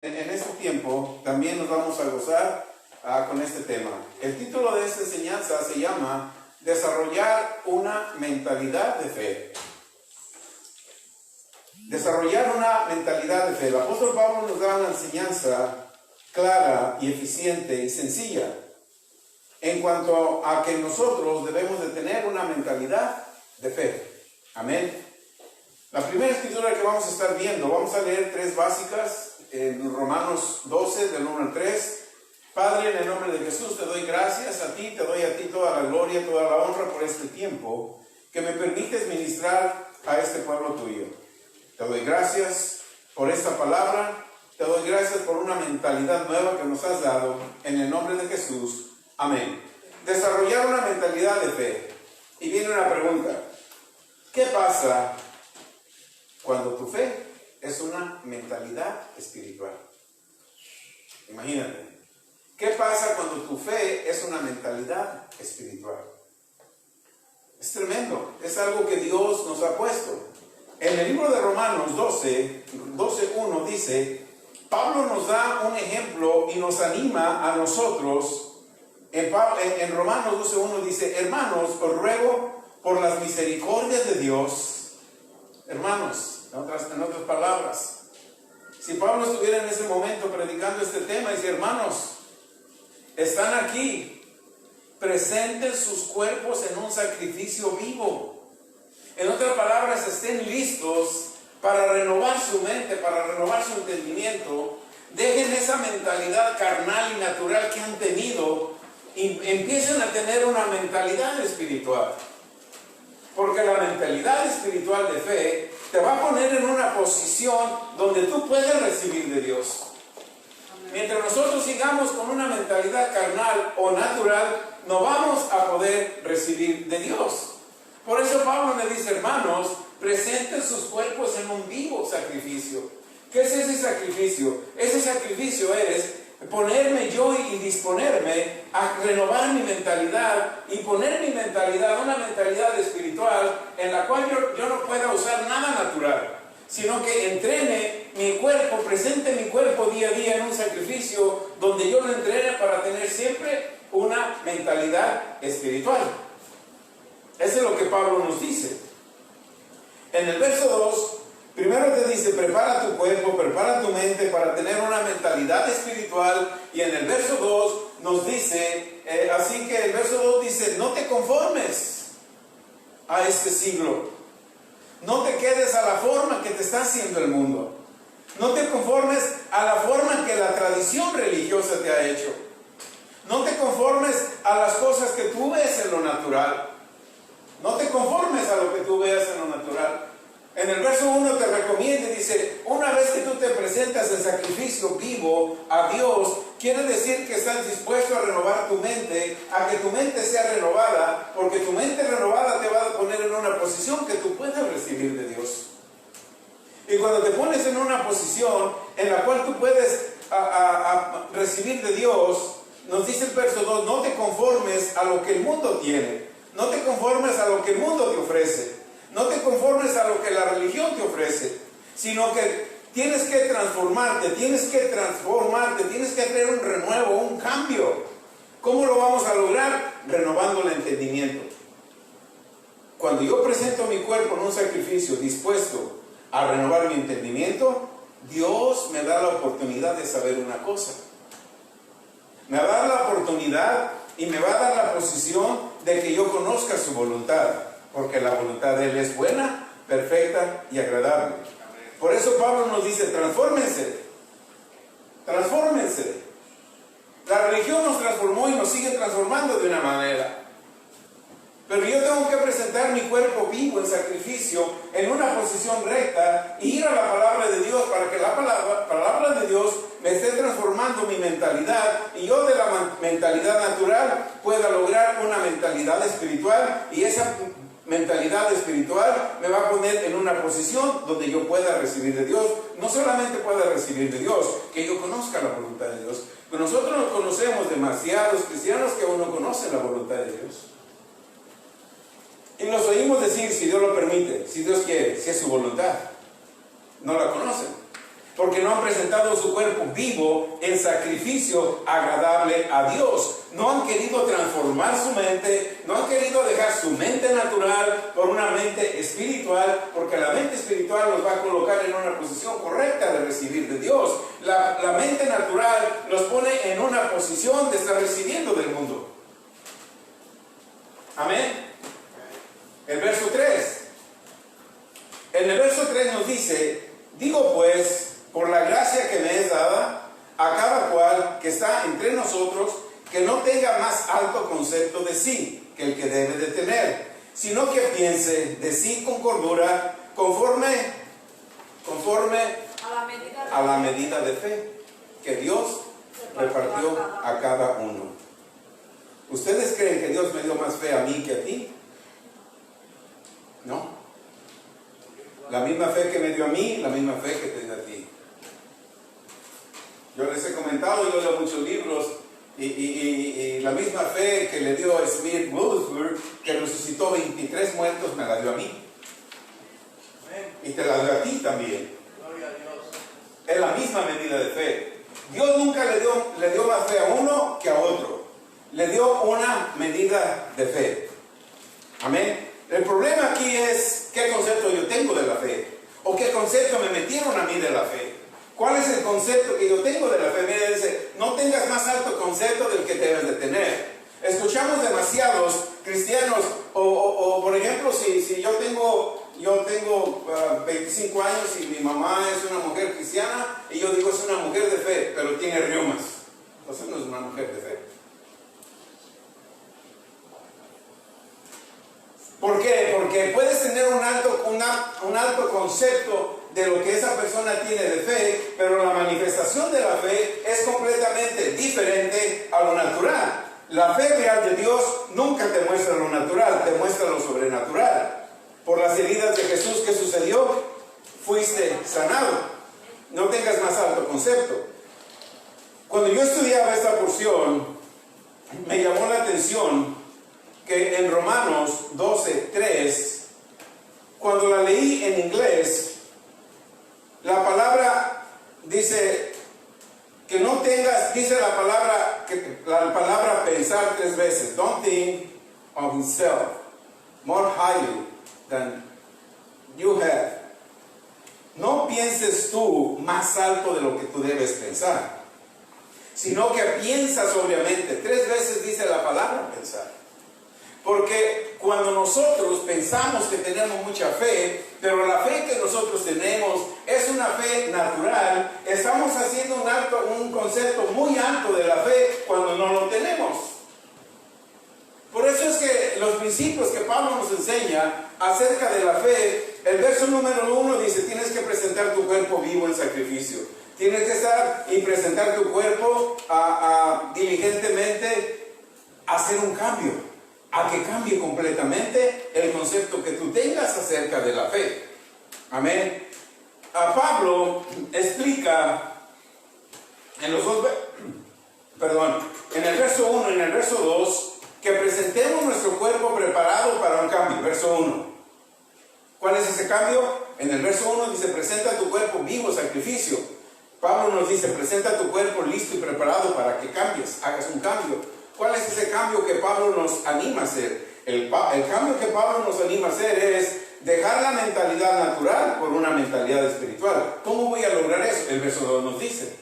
En este tiempo también nos vamos a gozar con este tema. El título de esta enseñanza se llama Desarrollar una mentalidad de fe. Desarrollar una mentalidad de fe. El apóstol Pablo nos da una enseñanza clara y eficiente y sencilla en cuanto a que nosotros debemos de tener una mentalidad de fe. Amén. La primera escritura que vamos a estar viendo, vamos a leer tres básicas en Romanos 12, del 1 al 3. Padre, en el nombre de Jesús te doy gracias a ti, te doy a ti toda la gloria, toda la honra por este tiempo que me permites ministrar a este pueblo tuyo. Te doy gracias por esta palabra, te doy gracias por una mentalidad nueva que nos has dado, en el nombre de Jesús. Amén. Desarrollar una mentalidad de fe. Y viene una pregunta: ¿qué pasa cuando tu fe es una mentalidad espiritual? Imagínate. ¿Qué pasa cuando tu fe es una mentalidad espiritual? Es tremendo. Es algo que Dios nos ha puesto. En el libro de Romanos 12:1 dice, Pablo nos da un ejemplo y nos anima a nosotros. En Romanos 12:1 dice, hermanos, os ruego por las misericordias de Dios. Hermanos, en otras palabras, si Pablo estuviera en ese momento predicando este tema, dice, hermanos, están aquí, presenten sus cuerpos en un sacrificio vivo. En otras palabras, estén listos para renovar su mente, para renovar su entendimiento. Dejen esa mentalidad carnal y natural que han tenido y empiecen a tener una mentalidad espiritual. Porque la mentalidad espiritual de fe te va a poner en una posición donde tú puedes recibir de Dios. Mientras nosotros sigamos con una mentalidad carnal o natural, no vamos a poder recibir de Dios. Por eso Pablo le dice, hermanos, presenten sus cuerpos en un vivo sacrificio. ¿Qué es ese sacrificio? Ese sacrificio es ponerme yo y disponerme a renovar mi mentalidad y poner mi mentalidad, una mentalidad espiritual en la cual yo no pueda usar nada natural, sino que entrene mi cuerpo, presente mi cuerpo día a día en un sacrificio donde yo lo entrene para tener siempre una mentalidad espiritual. Eso es lo que Pablo nos dice. En el verso 2, primero te dice, prepara tu cuerpo, prepara tu mente para tener una mentalidad espiritual. Y en el verso 2 nos dice, así que el verso 2 dice, no te conformes a este siglo. No te quedes a la forma que te está haciendo el mundo. No te conformes a la forma que la tradición religiosa te ha hecho. No te conformes a las cosas que tú ves en lo natural. No te conformes a lo que tú veas en lo natural. En el verso 1 te recomienda y dice, una vez que tú te presentas en sacrificio vivo a Dios, quiere decir que estás dispuesto a renovar tu mente, a que tu mente sea renovada, porque tu mente renovada te va a poner en una posición que tú puedas recibir de Dios. Y cuando te pones en una posición en la cual tú puedes recibir de Dios, nos dice el verso 2, no te conformes a lo que el mundo tiene, no te conformes a lo que el mundo te ofrece. No te conformes a lo que la religión te ofrece, sino que tienes que transformarte, tienes que tener un renuevo, un cambio. ¿Cómo lo vamos a lograr? Renovando el entendimiento. Cuando yo presento mi cuerpo en un sacrificio dispuesto a renovar mi entendimiento, Dios me da la oportunidad de saber una cosa. Me va a dar la oportunidad y me va a dar la posición de que yo conozca su voluntad. Porque la voluntad de Él es buena, perfecta y agradable. Por eso Pablo nos dice, transfórmense. Transfórmense. La religión nos transformó y nos sigue transformando de una manera. Pero yo tengo que presentar mi cuerpo vivo en sacrificio, en una posición recta, y ir a la palabra de Dios para que la palabra de Dios me esté transformando mi mentalidad, y yo de la mentalidad natural pueda lograr una mentalidad espiritual, y esa mentalidad espiritual me va a poner en una posición donde yo pueda recibir de Dios. No solamente pueda recibir de Dios, que yo conozca la voluntad de Dios. Pero nosotros no conocemos demasiados cristianos que aún no conocen la voluntad de Dios. Y nos oímos decir, si Dios lo permite, si Dios quiere, si es su voluntad. No la conocen. porque no han presentado su cuerpo vivo en sacrificio agradable a Dios. No han querido transformar su mente, no han querido dejar su mente natural por una mente espiritual, porque la mente espiritual nos va a colocar en una posición correcta de recibir de Dios. La mente natural nos pone en una posición de estar recibiendo del mundo. Amén. El verso 3. En el verso 3 nos dice: digo pues, por la gracia que me es dada, a cada cual que está entre nosotros, que no tenga más alto concepto de sí que el que debe de tener, sino que piense de sí con cordura, conforme a la medida de fe que Dios repartió a cada uno. ¿Ustedes creen que Dios me dio más fe a mí que a ti? No. La misma fe que me dio a mí, la misma fe que te dio a ti. Yo les he comentado, yo leo muchos libros, y la misma fe que le dio a Smith Wigglesworth, que resucitó 23 muertos, me la dio a mí. Y te la dio a ti también. Es la misma medida de fe. Dios nunca le dio más fe a uno que a otro. Le dio una medida de fe. Amén. El problema aquí es qué concepto yo tengo de la fe, o qué concepto me metieron a mí de la fe. ¿Cuál es el concepto que yo tengo de la fe? Mira, dice, no tengas más alto concepto del que debes de tener. Escuchamos demasiados cristianos, o por ejemplo, si yo tengo 25 años y mi mamá es una mujer cristiana, y yo digo es una mujer de fe, pero tiene reumas. Entonces no es una mujer de fe. ¿Por qué? Porque puedes tener un alto concepto de lo que esa persona tiene de fe, pero la manifestación de la fe es completamente diferente a lo natural. La fe real de Dios nunca te muestra lo natural, te muestra lo sobrenatural. Por las heridas de Jesús, ¿qué sucedió? Fuiste sanado. No tengas más alto concepto. Cuando yo estudiaba esta porción, me llamó la atención que en Romanos 12:3, cuando la leí en inglés, la palabra dice que no tengas, dice la palabra pensar 3 veces. Don't think of himself more highly than you have. No pienses tú más alto de lo que tú debes pensar, sino que piensa sobriamente. 3 veces dice la palabra pensar. Porque cuando nosotros pensamos que tenemos mucha fe, pero la fe que nosotros tenemos es una fe natural, estamos haciendo un concepto muy alto de la fe cuando no lo tenemos. Por eso es que los principios que Pablo nos enseña acerca de la fe, el verso número 1 dice, tienes que presentar tu cuerpo vivo en sacrificio. Tienes que estar y presentar tu cuerpo diligentemente a hacer un cambio, a que cambie completamente el concepto que tú tengas acerca de la fe. Amén. Pablo explica en los dos, en el verso 1 y en el verso 2, que presentemos nuestro cuerpo preparado para un cambio. Verso 1. ¿Cuál es ese cambio? En el verso 1 dice, presenta tu cuerpo vivo, sacrificio. Pablo nos dice, presenta tu cuerpo listo y preparado para que cambies, hagas un cambio. ¿Cuál es ese cambio que Pablo nos anima a hacer? El cambio que Pablo nos anima a hacer es dejar la mentalidad natural por una mentalidad espiritual. ¿Cómo voy a lograr eso? El verso 2 nos dice.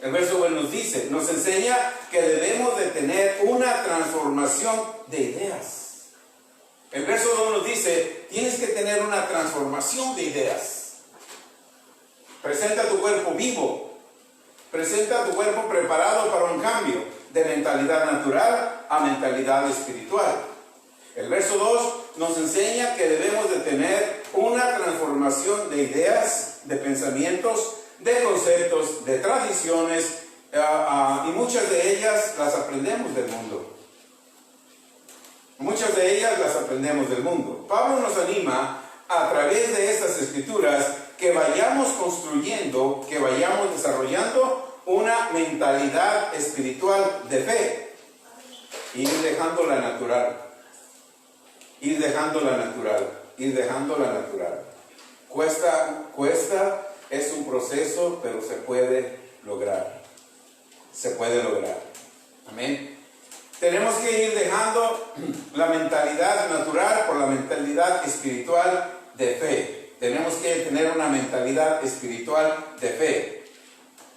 El verso 2 nos dice, nos enseña que debemos de tener una transformación de ideas. El verso 2 nos dice, tienes que tener una transformación de ideas. Presenta tu cuerpo vivo. Presenta tu cuerpo preparado para un cambio de mentalidad natural a mentalidad espiritual. El verso 2 nos enseña que debemos de tener una transformación de ideas, de pensamientos, de conceptos, de tradiciones, y muchas de ellas las aprendemos del mundo. Muchas de ellas las aprendemos del mundo. Pablo nos anima a través de estas escrituras que vayamos construyendo, que vayamos desarrollando una mentalidad espiritual de fe, ir dejándola natural, ir dejándola natural. Cuesta es un proceso, pero se puede lograr. Se puede lograr. Amén. Tenemos que ir dejando la mentalidad natural por la mentalidad espiritual de fe. Tenemos que tener una mentalidad espiritual de fe.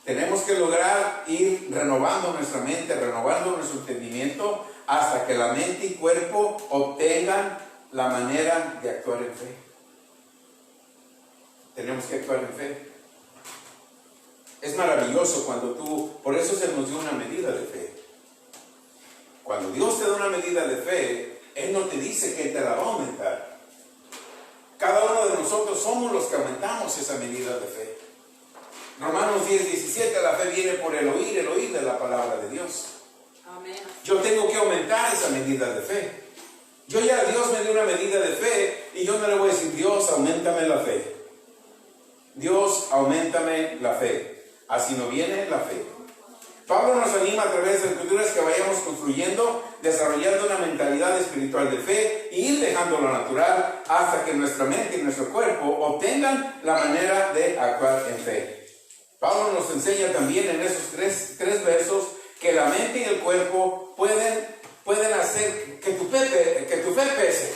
Tenemos que lograr ir renovando nuestra mente, renovando nuestro entendimiento, hasta que la mente y cuerpo obtengan la manera de actuar en fe. Tenemos que actuar en fe. Es maravilloso cuando por eso se nos dio una medida de fe. Cuando Dios te da una medida de fe, Él no te dice que te la va a aumentar. Cada uno de nosotros somos los que aumentamos esa medida de fe. Romanos 10:17, la fe viene por el oír de la palabra de Dios. Amén. Yo tengo que aumentar esa medida de fe. Dios me dio una medida de fe y yo no le voy a decir, Dios, auméntame la fe. Dios, auméntame la fe. Así no viene la fe. Pablo nos anima a través de las Escrituras que vayamos construyendo, desarrollando una mentalidad espiritual de fe y ir dejando lo natural hasta que nuestra mente y nuestro cuerpo obtengan la manera de actuar en fe. Pablo nos enseña también en esos tres versos que la mente y el cuerpo pueden hacer que tu fe pese.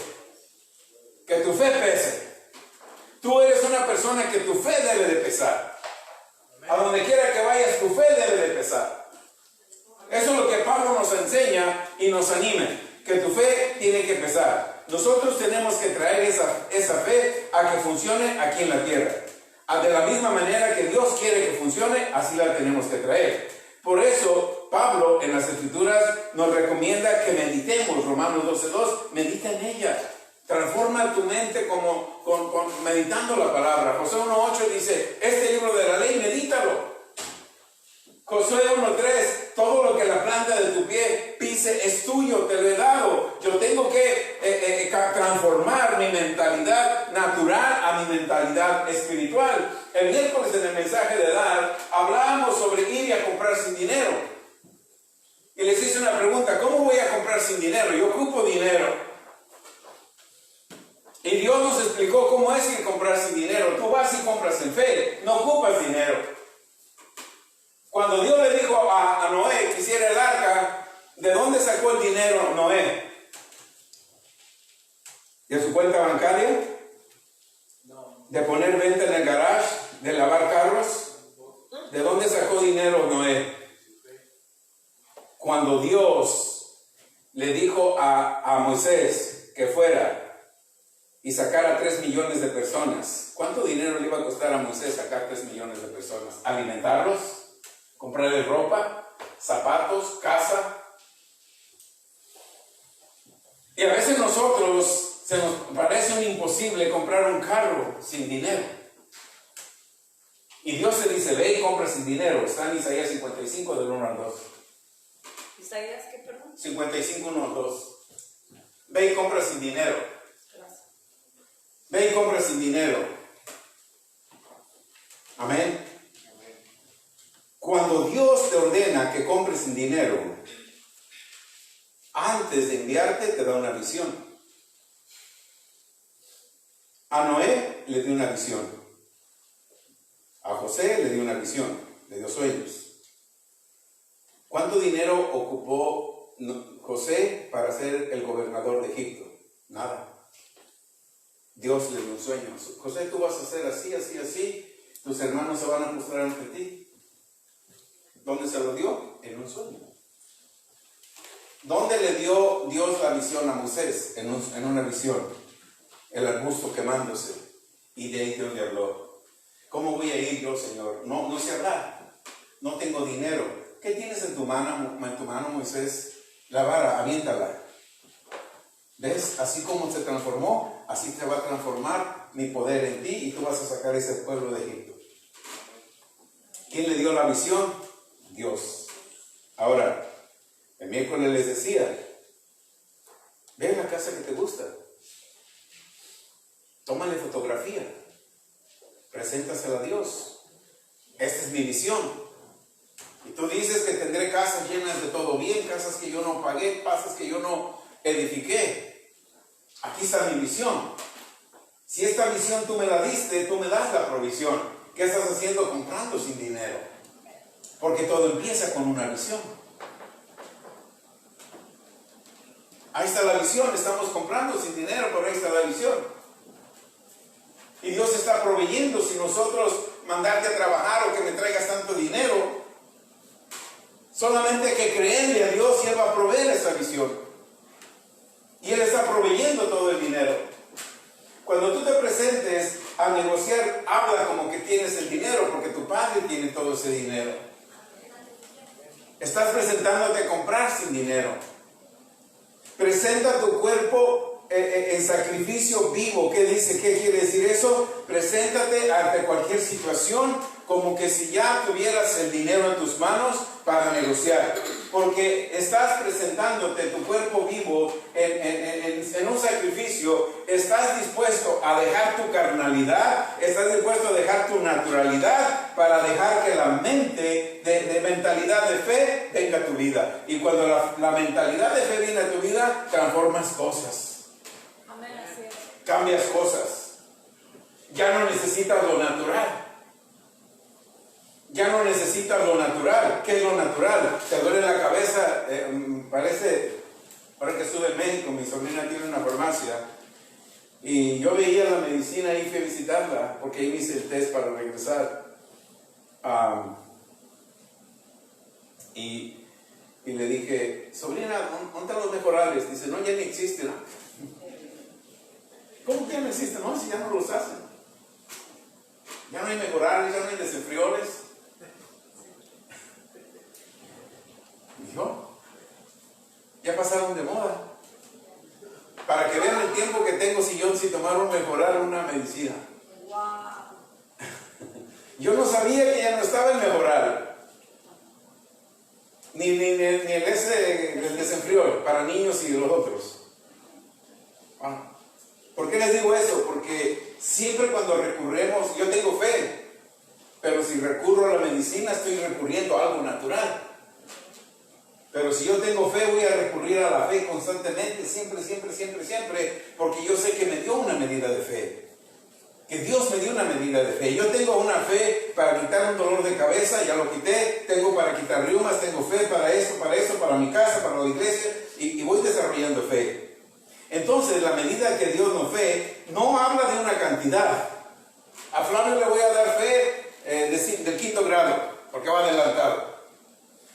Que tu fe pese. Tú eres una persona que tu fe debe de pesar. A donde quiera que vayas, tu fe debe de pesar. Eso es lo que Pablo nos enseña y nos anima, que tu fe tiene que pesar. Nosotros tenemos que traer esa fe a que funcione aquí en la tierra. De la misma manera que Dios quiere que funcione, así la tenemos que traer. Por eso, Pablo en las Escrituras nos recomienda que meditemos, Romanos 12:2, medita en ella. Transforma tu mente meditando la palabra. Josué 1:8 dice, este libro de la ley, medítalo. Josué 1:3, todo lo que la planta de tu pie pise es tuyo, te lo he dado. Yo tengo que transformar mi mentalidad natural a mi mentalidad espiritual. El miércoles en el mensaje de dar, hablábamos sobre ir a comprar sin dinero. Y les hice una pregunta, ¿cómo voy a comprar sin dinero? Yo ocupo dinero. Y Dios nos explicó cómo es ir a comprar sin dinero. Tú vas y compras en fe, no ocupas dinero. Cuando Dios le dijo a Noé que hiciera el arca, ¿de dónde sacó el dinero Noé? ¿De su cuenta bancaria? No. ¿De poner venta en el garage? ¿De lavar carros? ¿De dónde sacó dinero Noé? Cuando Dios le dijo a Moisés que fuera y sacara 3 millones de personas, ¿cuánto dinero le iba a costar a Moisés sacar 3 millones de personas? ¿Alimentarlos? ¿Comprarles ropa? ¿Zapatos? ¿Casa? Y a veces se nos parece un imposible comprar un carro sin dinero. Y Dios te dice, ve y compra sin dinero. Está en Isaías 55 del 1 al 2. ¿Isaías qué, perdón? 55, 1 al 2. Ve y compra sin dinero. Gracias. Ve y compra sin dinero. Amén. Cuando Dios te ordena que compres sin dinero, antes de enviarte te da una visión. A Noé le dio una visión. A José le dio una visión, le dio sueños. ¿Cuánto dinero ocupó José para ser el gobernador de Egipto? Nada. Dios le dio un sueño. José, tú vas a hacer así, así, así. Tus hermanos se van a postrar ante ti. ¿Dónde se lo dio? En un sueño. ¿Dónde le dio Dios la visión a Moisés? En una visión. El arbusto quemándose. Y de ahí Dios le habló. ¿Cómo voy a ir yo, Señor? No sé hablar. No tengo dinero. ¿Qué tienes en tu mano, Moisés? La vara, aviéntala. ¿Ves? Así como se transformó, así te va a transformar mi poder en ti y tú vas a sacar ese pueblo de Egipto. ¿Quién le dio la visión? Dios. Ahora, el miércoles les decía, ve a la casa que te gusta, tómale fotografía, preséntasela a Dios. Esta es mi visión. Y tú dices que tendré casas llenas de todo bien, casas que yo no pagué, casas que yo no edifiqué. Aquí está mi visión. Si esta visión tú me la diste, tú me das la provisión. ¿Qué estás haciendo comprando sin dinero? Porque todo empieza con una visión. Ahí está la visión, estamos comprando sin dinero, pero ahí está la visión. Y Dios está proveyendo sin nosotros mandarte a trabajar o que me traigas tanto dinero. Solamente hay que creerle a Dios y Él va a proveer esa visión. Y Él está proveyendo todo el dinero. Cuando tú te presentes a negociar, habla como que tienes el dinero, porque tu padre tiene todo ese dinero. Estás presentándote a comprar sin dinero. Presenta tu cuerpo en sacrificio vivo. ¿Qué dice? ¿Qué quiere decir eso? Preséntate ante cualquier situación como que si ya tuvieras el dinero en tus manos para negociar. Porque estás presentándote tu cuerpo vivo en un sacrificio. Estás dispuesto a dejar tu carnalidad, estás dispuesto a dejar tu naturalidad para dejar que la mente de mentalidad de fe venga a tu vida. Y cuando la mentalidad de fe viene a tu vida, transformas cosas. Amén, así es. Cambias cosas. Ya no necesitas lo natural. Ya no necesitas lo natural. ¿Qué es lo natural? Te duele la cabeza. Parece, ahora que estuve en México, mi sobrina tiene una farmacia. Y yo veía la medicina y fui a visitarla, porque ahí me hice el test para regresar. Y le dije, sobrina, ¿dónde están los mejorales? Dice, no, ya ni existen. ¿Cómo que ya no existen? No, si ya no los hacen. Ya no hay mejorales, ya no hay desenfriores. Dijo, ya pasaron de moda. Para que vean el tiempo que tengo si tomaron mejorar una medicina. Wow. Yo no sabía que ya no estaba el mejorar. Ni el desenfriol para niños y los otros. ¿Por qué les digo eso? Porque siempre cuando recurremos, yo tengo fe, pero si recurro a la medicina estoy recurriendo a algo natural. Pero si yo tengo fe, voy a recurrir a la fe constantemente, siempre, porque yo sé que me dio una medida de fe. Que Dios me dio una medida de fe. Yo tengo una fe para quitar un dolor de cabeza, ya lo quité. Tengo para quitar reumas, tengo fe para esto, para mi casa, para la iglesia, y voy desarrollando fe. Entonces, la medida que Dios nos fe no habla de una cantidad. A Flavio le voy a dar fe del 5º grado, porque va adelantado.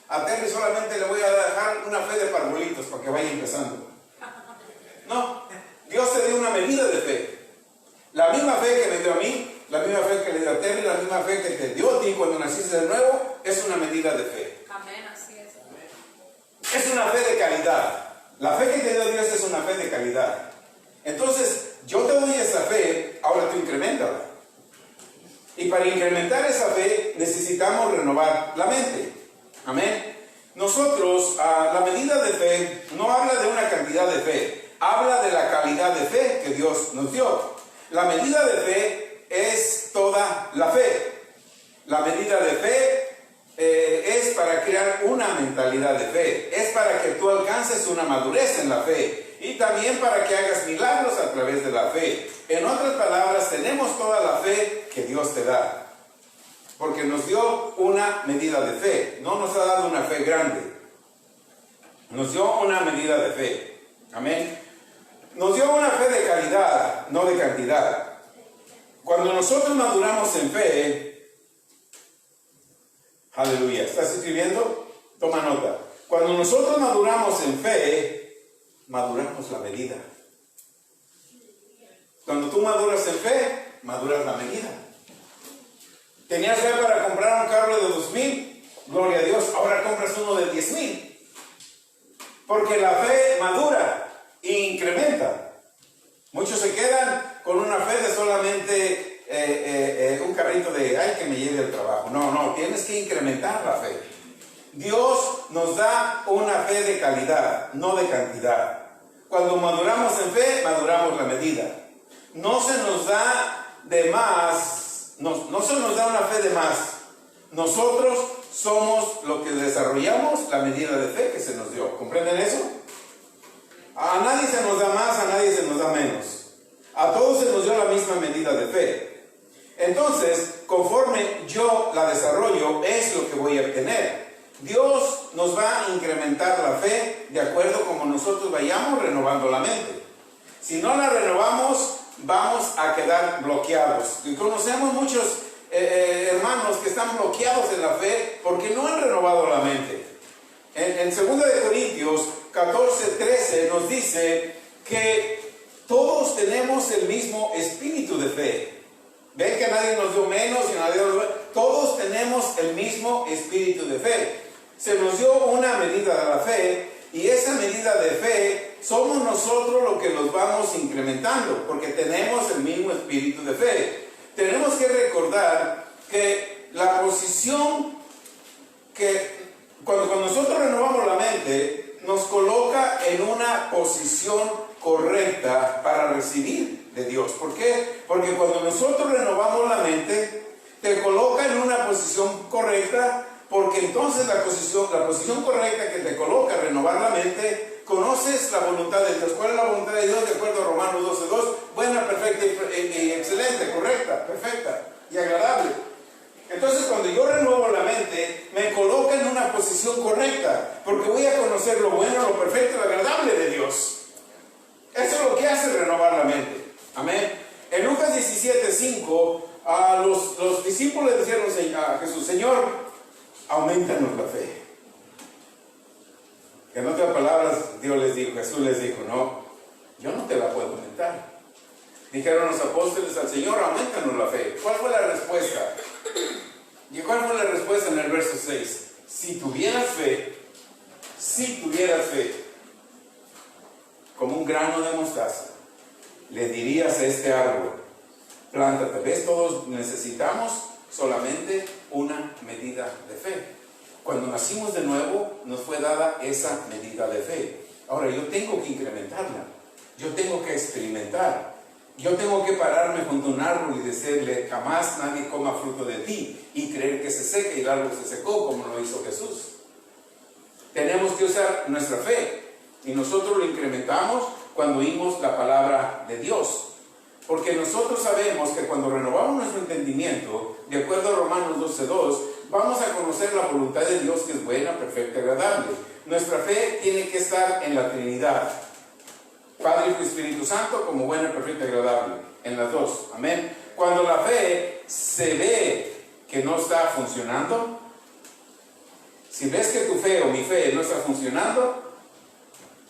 A Terry solamente le voy a dejar una fe de parvulitos para que vaya empezando. No, Dios te dio una medida de fe. La misma fe que me dio a mí, la misma fe que le dio a Terry, la misma fe que te dio a ti cuando naciste de nuevo, es una medida de fe. Amén, así es. Es una fe de calidad. La fe que te dio Dios es una fe de calidad. Entonces, yo te doy esa fe, ahora tú increméntala. Y para incrementar esa fe, necesitamos renovar la mente. Amén. Nosotros, la medida de fe no habla de una cantidad de fe, habla de la calidad de fe que Dios nos dio. La medida de fe es toda la fe. La medida de fe es para crear una mentalidad de fe, es para que tú alcances una madurez en la fe y también para que hagas milagros a través de la fe. En otras palabras, tenemos toda la fe que Dios te da. Porque nos dio una medida de fe, no nos ha dado una fe grande. Nos dio una medida de fe. Amén. Nos dio una fe de calidad, no de cantidad. Cuando nosotros maduramos en fe, aleluya, ¿estás escribiendo? Toma nota. Cuando nosotros maduramos en fe, maduramos la medida. Cuando tú maduras en fe, maduras la medida. Tenías fe para comprar un carro de 2,000, gloria a Dios, ahora compras uno de 10,000. Porque la fe madura e incrementa. Muchos se quedan con una fe de solamente un carrito de, ay, que me lleve al trabajo. No, tienes que incrementar la fe. Dios nos da una fe de calidad, no de cantidad. Cuando maduramos en fe, maduramos la medida. No se nos da de más. No se nos da una fe de más. Nosotros somos lo que desarrollamos la medida de fe que se nos dio. ¿Comprenden eso? A nadie se nos da más, a nadie se nos da menos. A todos se nos dio la misma medida de fe. Entonces, conforme yo la desarrollo, es lo que voy a obtener. Dios nos va a incrementar la fe de acuerdo como nosotros vayamos renovando la mente. Si no la renovamos, vamos a quedar bloqueados. Y conocemos muchos hermanos que están bloqueados en la fe porque no han renovado la mente. En 2 de Corintios 14:13 nos dice que todos tenemos el mismo espíritu de fe. Ven que nadie nos dio menos y nadie nos dio... Todos tenemos el mismo espíritu de fe. Se nos dio una medida de la fe y esa medida de fe somos nosotros los que los vamos incrementando porque tenemos el mismo espíritu de fe. Tenemos que recordar que la posición que cuando nosotros renovamos la mente nos coloca en una posición correcta para recibir de Dios. ¿Por qué? Porque cuando nosotros renovamos la mente te coloca en una posición correcta, porque entonces la posición correcta que te coloca renovar la mente, conoces la voluntad de Dios. ¿Cuál es la voluntad de Dios? De acuerdo a Romanos 12:2, buena, perfecta y excelente, correcta, perfecta y agradable. Entonces cuando yo renuevo la mente, me coloca en una posición correcta, porque voy a conocer lo bueno, lo perfecto y lo agradable de Dios. Eso es lo que hace renovar la mente. Amén. En Lucas 17:5, los discípulos le dijeron a Jesús: Señor, aumentanos la fe. En otras palabras, Jesús les dijo: no, yo no te la puedo aumentar. Dijeron los apóstoles al Señor: aumentanos la fe. ¿Cuál fue la respuesta? ¿Y cuál fue la respuesta en el verso 6? Si tuvieras fe, como un grano de mostaza, le dirías a este árbol: plántate. ¿Ves? Todos necesitamos solamente una medida de fe. Cuando nacimos de nuevo, nos fue dada esa medida de fe. Ahora yo tengo que incrementarla. Yo tengo que experimentar. Yo tengo que pararme junto a un árbol y decirle: jamás nadie coma fruto de ti, y creer que se seque, y el árbol se secó como lo hizo Jesús. Tenemos que usar nuestra fe. Y nosotros lo incrementamos cuando oímos la palabra de Dios. Porque nosotros sabemos que cuando renovamos nuestro entendimiento, de acuerdo a Romanos 12:2, vamos a conocer la voluntad de Dios, que es buena, perfecta y agradable. Nuestra fe tiene que estar en la Trinidad, Padre, Hijo y Espíritu Santo, como buena, perfecta y agradable, en las dos. Amén. Cuando la fe se ve que no está funcionando, si ves que tu fe o mi fe no está funcionando,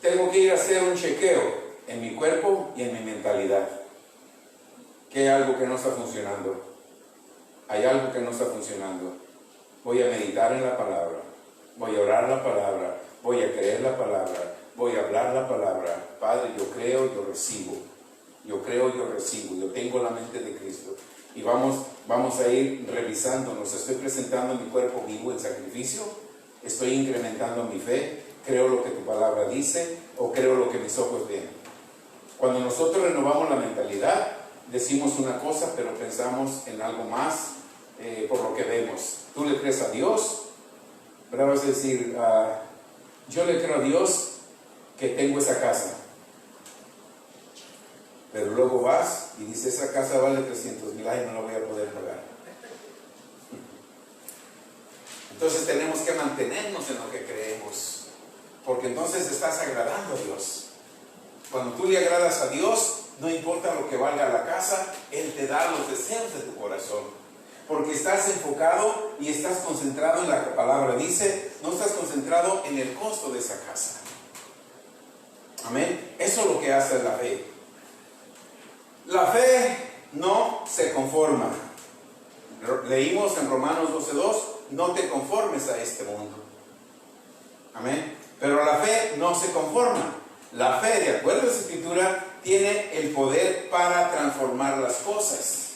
tengo que ir a hacer un chequeo en mi cuerpo y en mi mentalidad. Que hay algo que no está funcionando. Hay algo que no está funcionando. Voy a meditar en la palabra. Voy a orar la palabra. Voy a creer la palabra. Voy a hablar la palabra. Padre, yo creo, yo recibo. Yo creo, yo recibo. Yo tengo la mente de Cristo. Y vamos a ir revisándonos. Estoy presentando mi cuerpo vivo en sacrificio. Estoy incrementando mi fe. Creo lo que tu palabra dice, o creo lo que mis ojos ven. Cuando nosotros renovamos la mentalidad, decimos una cosa, pero pensamos en algo más por lo que vemos. Tú le crees a Dios, pero vas a decir: yo le creo a Dios que tengo esa casa. Pero luego vas y dices: esa casa vale 300,000, ay, no la voy a poder pagar. Entonces tenemos que mantenernos en lo que creemos, porque entonces estás agradando a Dios. Cuando tú le agradas a Dios, no importa lo que valga la casa, Él te da los deseos de tu corazón, porque estás enfocado y estás concentrado en la palabra. Dice, no estás concentrado en el costo de esa casa. Amén. Eso es lo que hace la fe. La fe no se conforma. Leímos en Romanos 12:2: no te conformes a este mundo. Amén. Pero la fe no se conforma. La fe, de acuerdo a la Escritura, tiene el poder para transformar las cosas.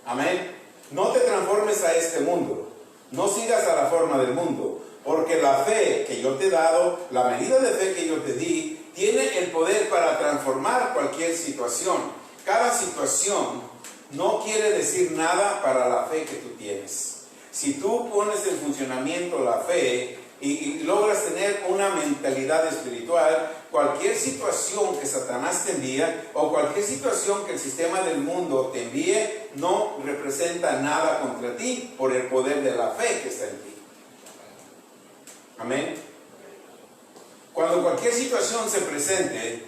Amén. No te transformes a este mundo. No sigas a la forma del mundo. Porque la fe que yo te he dado, la medida de fe que yo te di, tiene el poder para transformar cualquier situación. Cada situación no quiere decir nada para la fe que tú tienes. Si tú pones en funcionamiento la fe y logras tener una mentalidad espiritual, cualquier situación que Satanás te envía o cualquier situación que el sistema del mundo te envíe, no representa nada contra ti por el poder de la fe que está en ti. Amén. Cuando cualquier situación se presente,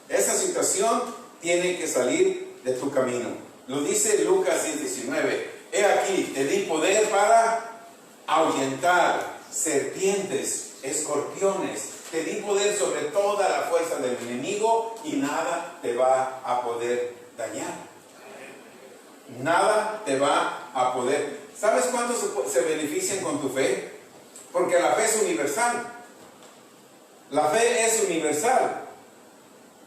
esa situación tiene que salir de tu camino. Lo dice Lucas 10:19. He aquí, te di poder para ahuyentar serpientes, escorpiones. Te di poder sobre toda la fuerza del enemigo y nada te va a poder dañar. Nada te va a poder. ¿Sabes cuántos se benefician con tu fe? Porque la fe es universal. La fe es universal.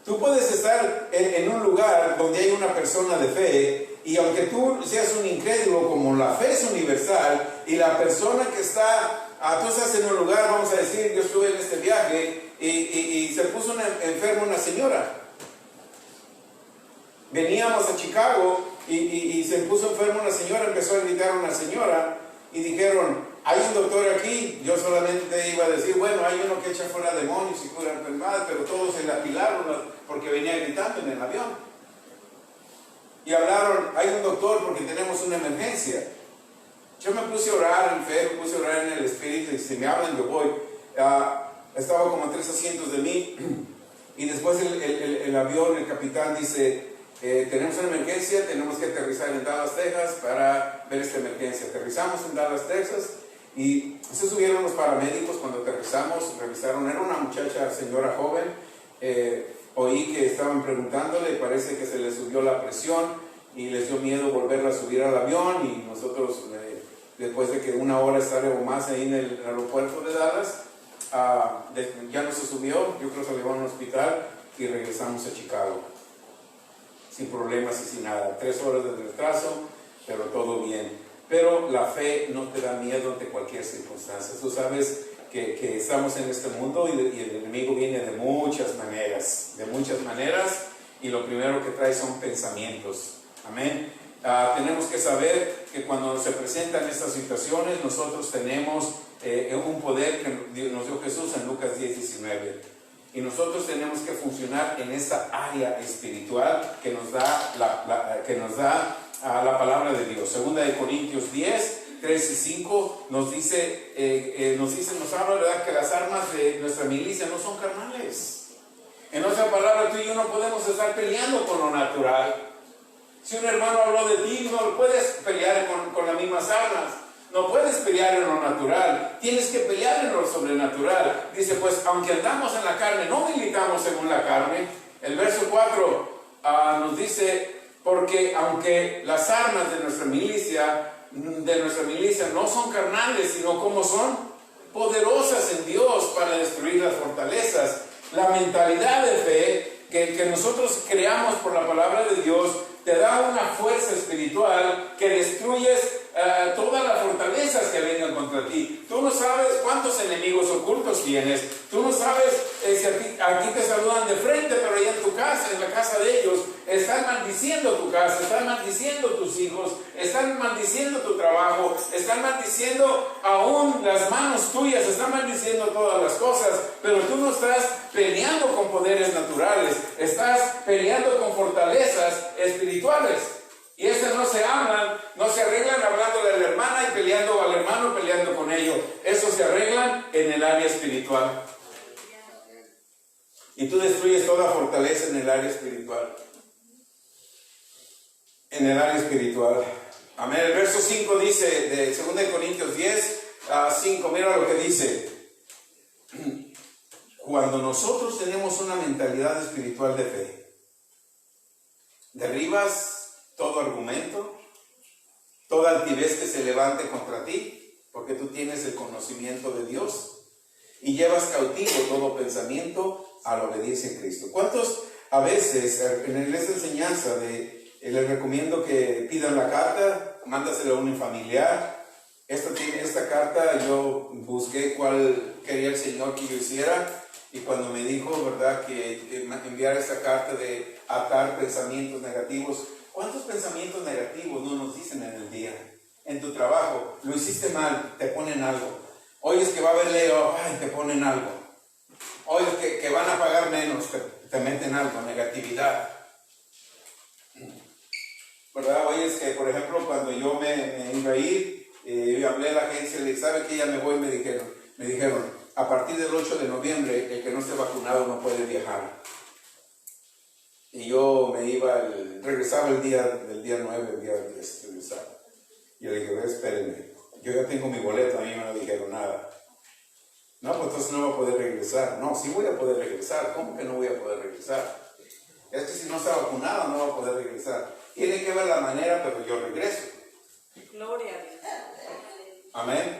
Tú puedes estar en un lugar donde hay una persona de fe, y aunque tú seas un incrédulo, como la fe es universal, y la persona que está, tú estás en un lugar, vamos a decir, yo estuve en este viaje, y se puso enferma una señora. Veníamos a Chicago, y se puso enferma una señora, empezó a invitar a una señora, y dijeron, hay un doctor aquí. Yo solamente iba a decir, bueno, hay uno que echa fuera demonios y cura enfermedades, pero todos se le apilaron porque venía gritando en el avión. Y hablaron, hay un doctor porque tenemos una emergencia. Yo me puse a orar en fe, me puse a orar en el Espíritu, y si me hablan yo voy. Estaba como a 3 asientos de mí, y después el avión, el capitán dice, tenemos una emergencia, tenemos que aterrizar en Dallas, Texas para ver esta emergencia. Aterrizamos en Dallas, Texas, y se subieron los paramédicos. Cuando aterrizamos, revisaron, era una muchacha, señora joven. Oí que estaban preguntándole, parece que se le subió la presión y les dio miedo volverla a subir al avión, y nosotros, después de que 1 hora estar o más ahí en el aeropuerto de Dallas, ya no se subió. Yo creo que se llevó a un hospital y regresamos a Chicago sin problemas y sin nada. 3 horas de retraso, pero todo bien. Pero la fe no te da miedo ante cualquier circunstancia. Tú sabes que estamos en este mundo, y el enemigo viene de muchas maneras, y lo primero que trae son pensamientos. Amén. Tenemos que saber que cuando se presentan estas situaciones, nosotros tenemos un poder que nos dio Jesús en Lucas 10:19. Y nosotros tenemos que funcionar en esa área espiritual que nos da la palabra de Dios. Segunda de Corintios 10:3-5 nos habla, ¿verdad?, que las armas de nuestra milicia no son carnales. En otra palabra, tú y yo no podemos estar peleando con lo natural. Si un hermano habló de ti, no puedes pelear con las mismas armas. No puedes pelear en lo natural, tienes que pelear en lo sobrenatural. Dice, pues, aunque andamos en la carne, no militamos según la carne. El verso 4 nos dice, porque aunque las armas de nuestra milicia no son carnales, sino como son poderosas en Dios para destruir las fortalezas. La mentalidad de fe que nosotros creamos por la palabra de Dios te da una fuerza espiritual que destruyes todas las fortalezas que vengan contra ti. Tú no sabes cuántos enemigos ocultos tienes. Tú no sabes si aquí te saludan de frente, pero allá en tu casa, en la casa de ellos, están maldiciendo tu casa, están maldiciendo tus hijos, están maldiciendo tu trabajo, están maldiciendo aún las manos tuyas, están maldiciendo todas las cosas, pero tú no estás peleando con poderes naturales, estás peleando con fortalezas espirituales. Y esas no se hablan, no se arreglan hablando de la hermana y peleando al hermano, peleando con ellos. Eso se arreglan en el área espiritual. Y tú destruyes toda fortaleza en el área espiritual. En el área espiritual. Amén. El verso 5 dice, de 2 Corintios 10:5, mira lo que dice. Cuando nosotros tenemos una mentalidad espiritual de fe, derribas todo argumento, toda altivez que se levante contra ti, porque tú tienes el conocimiento de Dios, y llevas cautivo todo pensamiento a la obediencia en Cristo. ¿Cuántos a veces en esta enseñanza les recomiendo que pidan la carta, mándasela a un familiar? Esta carta yo busqué cuál quería el Señor que yo hiciera, y cuando me dijo, ¿verdad?, que enviara esta carta de atar pensamientos negativos. ¿Cuántos pensamientos negativos no nos dicen en el día? En tu trabajo, lo hiciste mal, te ponen algo. Oyes que va a haber leo, te ponen algo. Oyes que van a pagar menos, te meten algo, negatividad. ¿verdad? Oye, es que, por ejemplo, cuando yo me iba a ir, yo hablé a la agencia, le dije, ¿sabe que ya me voy? Me dijeron, a partir del 8 de noviembre, el que no esté vacunado no puede viajar. Y yo me iba, regresaba el día 9, el día 10, regresaba. Y le dije, espérenme, yo ya tengo mi boleto, a mí no me dijeron nada. No, pues entonces no voy a poder regresar. No, sí voy a poder regresar. ¿Cómo que no voy a poder regresar? Es que si no está vacunado no voy a poder regresar. Tiene que ver la manera, pero yo regreso. Gloria a Dios. Amén.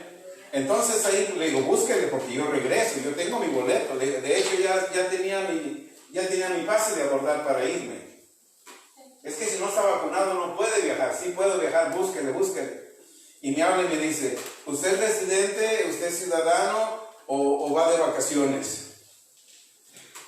Entonces ahí le digo, búsquele porque yo regreso. Yo tengo mi boleto. De hecho ya tenía mi pase de abordar para irme. Es que si no está vacunado no puede viajar. Sí puedo viajar, búsquele. Y me habla y me dice, ¿usted es residente, usted es ciudadano o va de vacaciones?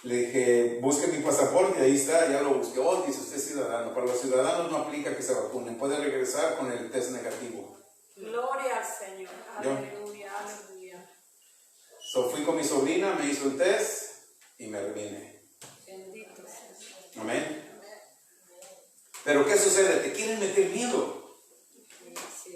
Le dije, busque mi pasaporte, ahí está, ya lo busqué. Oh, dice, usted es ciudadano. Para los ciudadanos no aplica que se vacunen, puede regresar con el test negativo. Gloria al Señor. Aleluya, aleluya. So, fui con mi sobrina, me hizo el test y me vine. Bendito sea. Amén. Pero ¿qué sucede? Te quieren meter miedo. Sí.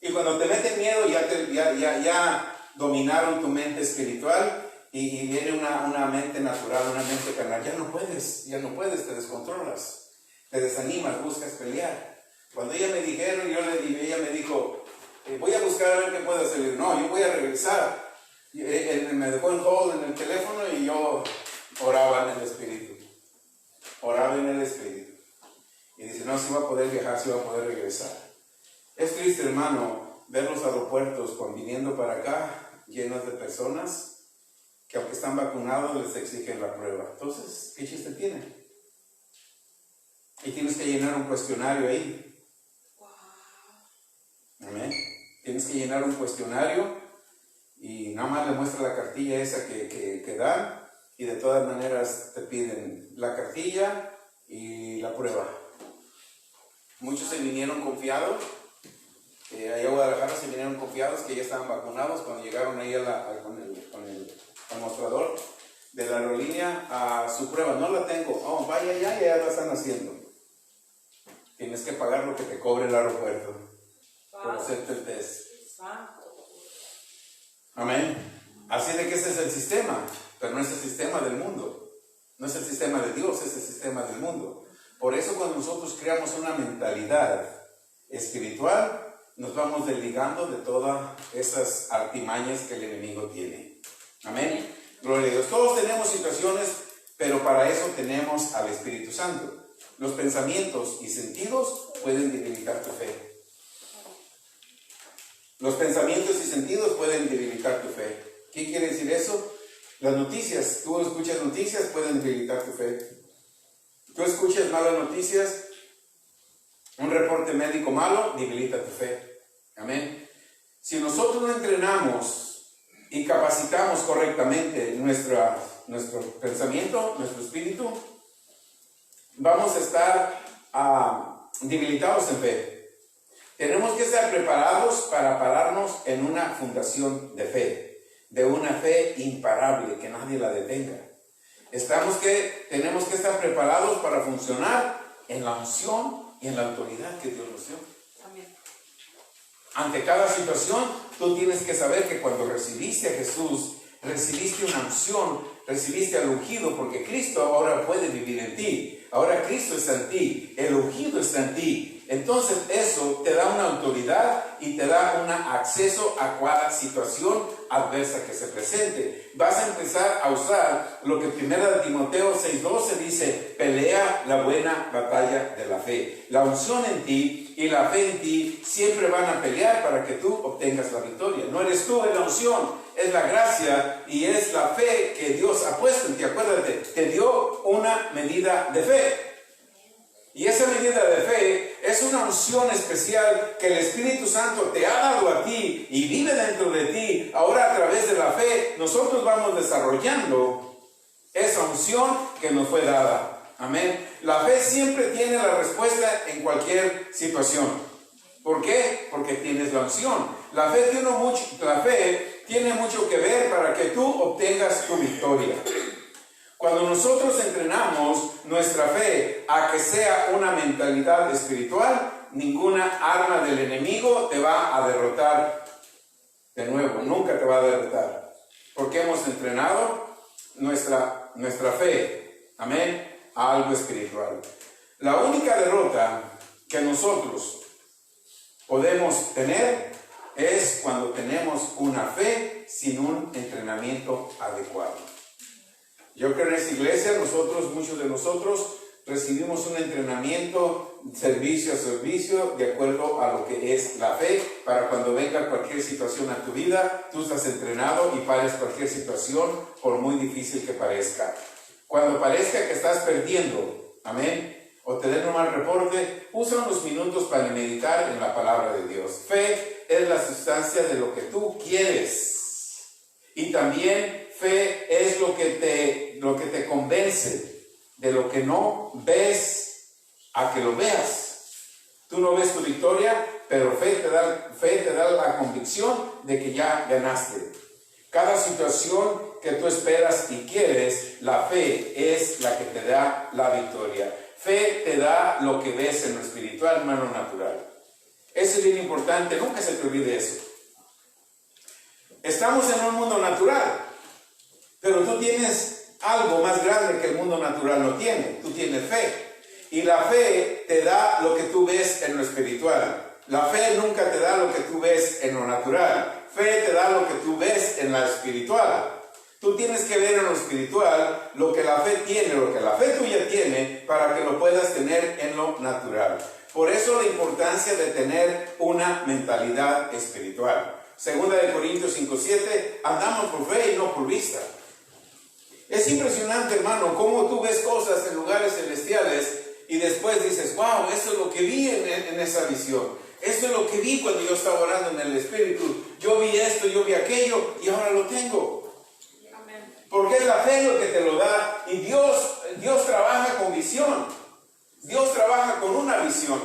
Y cuando te meten miedo, ya dominaron tu mente espiritual y viene una mente natural, una mente carnal. Ya no puedes, te descontrolas, te desanimas, buscas pelear. Cuando ella me dijeron, ella me dijo, voy a buscar a ver qué puedo hacer. No, yo voy a regresar. Me dejó en hold en el teléfono y yo oraba en el espíritu. Y dice, no, sí va a poder viajar, sí va a poder regresar. Es triste, hermano, ver los aeropuertos viniendo para acá, llenos de personas que aunque están vacunados les exigen la prueba. Entonces, ¿qué chiste tiene? Y tienes que llenar un cuestionario ahí. Amén. Tienes que llenar un cuestionario y nada más le muestra la cartilla esa que dan y de todas maneras te piden la cartilla y la prueba. Muchos se vinieron confiados, allá a Guadalajara se vinieron confiados que ya estaban vacunados. Cuando llegaron ahí con el mostrador de la aerolínea a su prueba, no la tengo, oh, vaya ya la están haciendo. Tienes que pagar lo que te cobre el aeropuerto por hacerte el test. Amén. Así de que ese es el sistema, pero no es el sistema del mundo. No es el sistema de Dios, es el sistema del mundo. Por eso cuando nosotros creamos una mentalidad espiritual, nos vamos desligando de todas esas artimañas que el enemigo tiene. Amén. Gloria a Dios. Todos tenemos situaciones, pero para eso tenemos al Espíritu Santo. Los pensamientos y sentidos pueden debilitar tu fe. Los pensamientos y sentidos pueden debilitar tu fe. ¿Qué quiere decir eso? Las noticias, tú escuchas noticias, pueden debilitar tu fe. Tú escuchas malas noticias, un reporte médico malo, debilita tu fe. Amén. Si nosotros no entrenamos y capacitamos correctamente nuestro pensamiento, nuestro espíritu, vamos a estar debilitados en fe. Tenemos que estar preparados para pararnos en una fundación de fe, de una fe imparable, que nadie la detenga. Tenemos que estar preparados para funcionar en la unción y en la autoridad que Dios nos dio. Amén. Ante cada situación, tú tienes que saber que cuando recibiste a Jesús, recibiste una unción, recibiste al ungido, porque Cristo ahora puede vivir en ti. Ahora Cristo está en ti, el ungido está en ti. Entonces eso te da una autoridad y te da un acceso a cada situación adversa que se presente. Vas a empezar a usar lo que 1 Timoteo 6:12 dice: pelea la buena batalla de la fe. La unción en ti y la fe en ti siempre van a pelear para que tú obtengas la victoria. No eres tú, es la unción, es la gracia y es la fe que Dios ha puesto en ti. Acuérdate, te dio una medida de fe. Y esa medida de fe es una unción especial que el Espíritu Santo te ha dado a ti y vive dentro de ti. Ahora, a través de la fe, nosotros vamos desarrollando esa unción que nos fue dada. Amén. La fe siempre tiene la respuesta en cualquier situación. ¿Por qué? Porque tienes la unción. La fe tiene mucho que ver para que tú obtengas tu victoria. Cuando nosotros entrenamos nuestra fe a que sea una mentalidad espiritual, ninguna arma del enemigo te va a derrotar de nuevo, nunca te va a derrotar. Porque hemos entrenado nuestra fe, amén, a algo espiritual. La única derrota que nosotros podemos tener es cuando tenemos una fe sin un entrenamiento adecuado. Yo creo que en esta iglesia muchos de nosotros recibimos un entrenamiento servicio a servicio de acuerdo a lo que es la fe, para cuando venga cualquier situación a tu vida, tú estás entrenado y pares cualquier situación por muy difícil que parezca. Cuando parezca que estás perdiendo, amén, o te den un mal reporte, usa unos minutos para meditar en la palabra de Dios. Fe es la sustancia de lo que tú quieres, y también fe es lo que te convence de lo que no ves a que lo veas. Tú no ves tu victoria, pero fe te da la convicción de que ya ganaste. Cada situación que tú esperas y quieres, la fe es la que te da la victoria. Fe te da lo que ves en lo espiritual, no en lo natural. Eso es bien importante, nunca se te olvide eso. Estamos en un mundo natural, pero tú tienes algo más grande que el mundo natural no tiene. Tú tienes fe. Y la fe te da lo que tú ves en lo espiritual. La fe nunca te da lo que tú ves en lo natural. Fe te da lo que tú ves en la espiritual. Tú tienes que ver en lo espiritual lo que la fe tiene, lo que la fe tuya tiene, para que lo puedas tener en lo natural. Por eso la importancia de tener una mentalidad espiritual. Segunda de Corintios 5:7, andamos por fe y no por vista. Es impresionante, hermano, cómo tú ves cosas en lugares celestiales y después dices, wow, eso es lo que vi en esa visión. Eso es lo que vi cuando yo estaba orando en el Espíritu. Yo vi esto, yo vi aquello y ahora lo tengo. Porque es la fe lo que te lo da, y Dios trabaja con visión. Dios trabaja con una visión.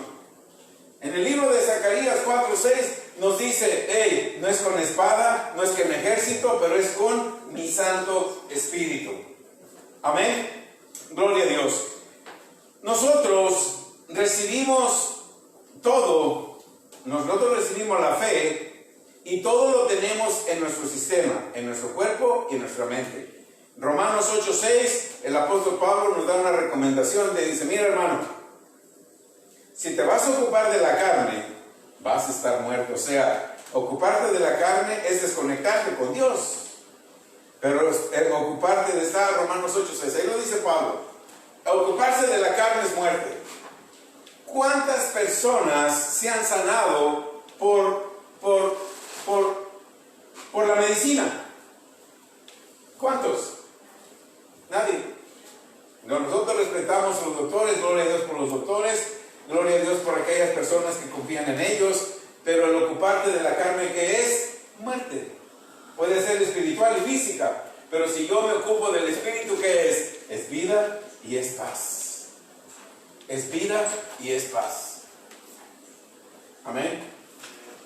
En el libro de Zacarías 4:6 nos dice, hey, no es con espada, no es con ejército, pero es con mi Santo Espíritu. Amén. Gloria a Dios. Nosotros recibimos todo, nosotros recibimos la fe, y todo lo tenemos en nuestro sistema, en nuestro cuerpo y en nuestra mente. Romanos 8:6, el apóstol Pablo nos da una recomendación, le dice, mira hermano, si te vas a ocupar de la carne, vas a estar muerto. O sea, ocuparte de la carne es desconectarte con Dios. Pero ocuparte de estar, Romanos 8:6, ahí lo dice Pablo, ocuparse de la carne es muerte. ¿Cuántas personas se han sanado por la medicina? ¿Cuántos? Nadie. Nosotros respetamos a los doctores, gloria a Dios por los doctores, gloria a Dios por aquellas personas que confían en ellos, pero el ocuparte de la carne, ¿qué es? Muerte. Puede ser espiritual y física, pero si yo me ocupo del espíritu, ¿qué es? Es vida y es paz. Es vida y es paz. Amén.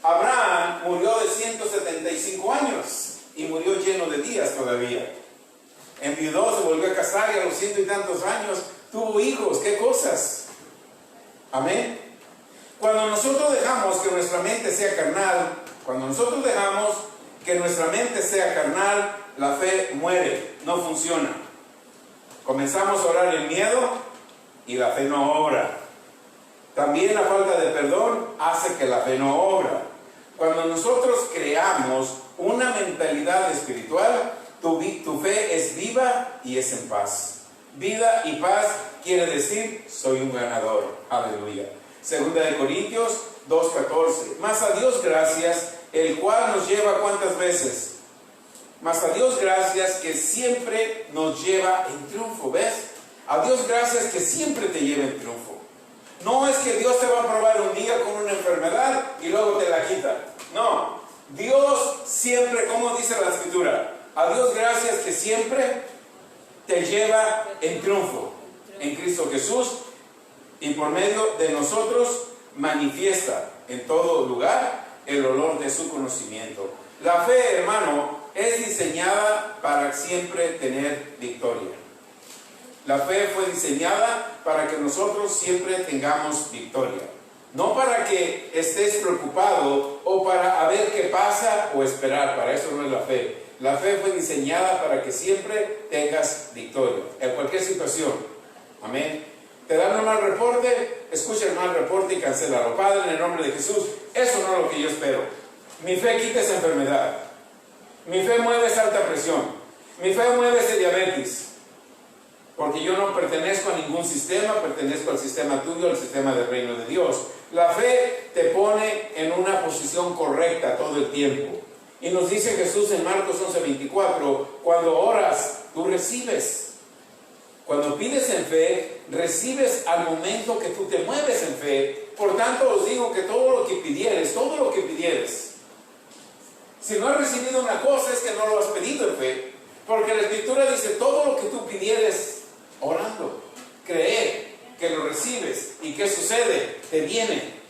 Abraham murió de 175 años y murió lleno de días todavía. Enviudó, se volvió a casar y a los 100 y tantos años tuvo hijos. ¿Qué cosas? Amén. Cuando nosotros dejamos que nuestra mente sea carnal, la fe muere, no funciona. Comenzamos a orar en miedo y la fe no obra. También la falta de perdón hace que la fe no obra. Cuando nosotros creamos una mentalidad espiritual, tu fe es viva y es en paz. Vida y paz quiere decir, soy un ganador. Aleluya. Segunda de Corintios 2:14. Mas a Dios gracias, el cual nos lleva ¿cuántas veces? Mas a Dios gracias que siempre nos lleva en triunfo. ¿Ves? A Dios gracias que siempre te lleva en triunfo. No es que Dios te va a probar un día con una enfermedad y luego te la quita. No. Dios siempre, como dice la Escritura, a Dios gracias que siempre te lleva en triunfo en Cristo Jesús, y por medio de nosotros manifiesta en todo lugar el olor de su conocimiento. La fe, hermano, es diseñada para siempre tener victoria. La fe fue diseñada para que nosotros siempre tengamos victoria. No para que estés preocupado o para ver qué pasa o esperar. Para eso no es la fe. La fe fue diseñada para que siempre tengas victoria en cualquier situación. Amén. Te dan un mal reporte, escucha el mal reporte y cancélalo. Padre, en el nombre de Jesús, eso no es lo que yo espero. Mi fe quita esa enfermedad. Mi fe mueve esa alta presión. Mi fe mueve ese diabetes. Porque yo no pertenezco a ningún sistema, pertenezco al sistema tuyo, al sistema del reino de Dios. La fe te pone en una posición correcta todo el tiempo. Y nos dice Jesús en Marcos 11:24, cuando oras, tú recibes. Cuando pides en fe, recibes al momento que tú te mueves en fe. Por tanto, os digo que todo lo que pidieres, si no has recibido una cosa es que no lo has pedido en fe. Porque la Escritura dice, todo lo que tú pidieres orando, cree que lo recibes. ¿Y qué sucede? Te viene.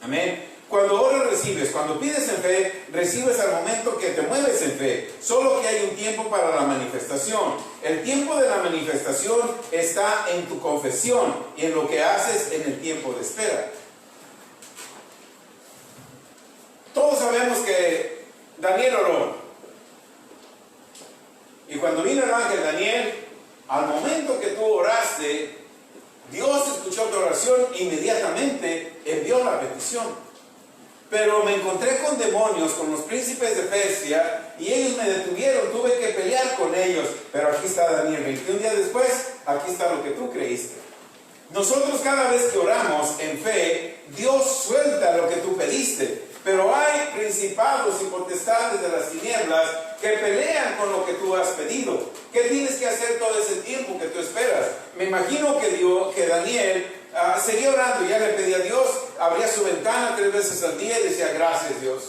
Amén. Cuando oras recibes, cuando pides en fe, recibes al momento que te mueves en fe. Solo que hay un tiempo para la manifestación. El tiempo de la manifestación está en tu confesión y en lo que haces en el tiempo de espera. Todos sabemos que Daniel oró. Y cuando vino el ángel Daniel, al momento que tú oraste, Dios escuchó tu oración, inmediatamente envió la petición. Pero me encontré con demonios, con los príncipes de Persia, y ellos me detuvieron, tuve que pelear con ellos. Pero aquí está Daniel, 21 días después, aquí está lo que tú creíste. Nosotros cada vez que oramos en fe, Dios suelta lo que tú pediste. Pero hay principados y potestades de las tinieblas que pelean con lo que tú has pedido. ¿Qué tienes que hacer todo ese tiempo que tú esperas? Me imagino que Daniel seguía orando y ya le pedía a Dios, abría su ventana 3 veces al día y decía, gracias Dios.